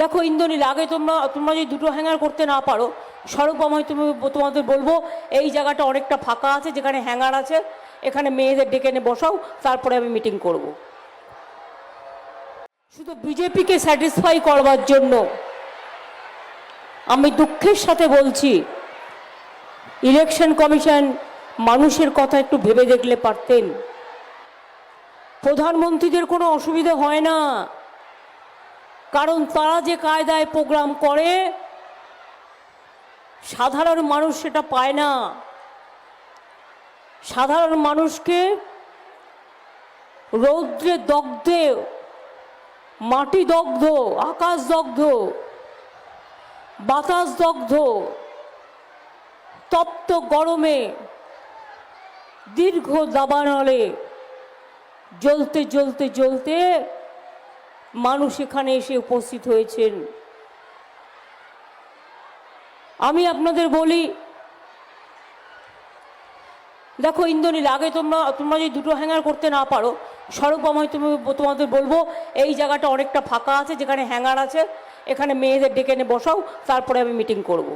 দেখো ইন্দ্রনীল, আগে তোমরা যদি দুটো হ্যাঙ্গার করতে না পারো, স্বরূপম হয় তোমাদের বলবো এই জায়গাটা অনেকটা ফাঁকা আছে, যেখানে হ্যাঙ্গার আছে এখানে মেয়েদের ডেকে এনে বসাও, তারপরে আমি মিটিং করব। শুধু বিজেপিকে স্যাটিসফাই করবার জন্য আমি দুঃখের সাথে বলছি, ইলেকশন কমিশন মানুষের কথা একটু ভেবে দেখলে পারতেন। প্রধানমন্ত্রীদের কোনো অসুবিধা হয় না, কারণ তারা যে কায়দায় প্রোগ্রাম করে সাধারণ মানুষ সেটা পায় না। সাধারণ মানুষকে রৌদ্রে দগ্ধে, মাটি দগ্ধ, আকাশ দগ্ধ, বাতাস দগ্ধ, তপ্ত গরমে দীর্ঘ দাবানলে জ্বলতে জ্বলতে জ্বলতে মানুষ এখানে এসে উপস্থিত হয়েছেন। আমি আপনাদের বলি, দেখো ইন্দ্রনীল, আগে তোমরা যদি দুটো হ্যাঙ্গার করতে না পারো, স্বরূপম হয় তোমাদের বলবো এই জায়গাটা অনেকটা ফাঁকা আছে, যেখানে হ্যাঙ্গার আছে এখানে মেয়েদের ডেকে এনে বসাও, তারপরে আমি মিটিং করব।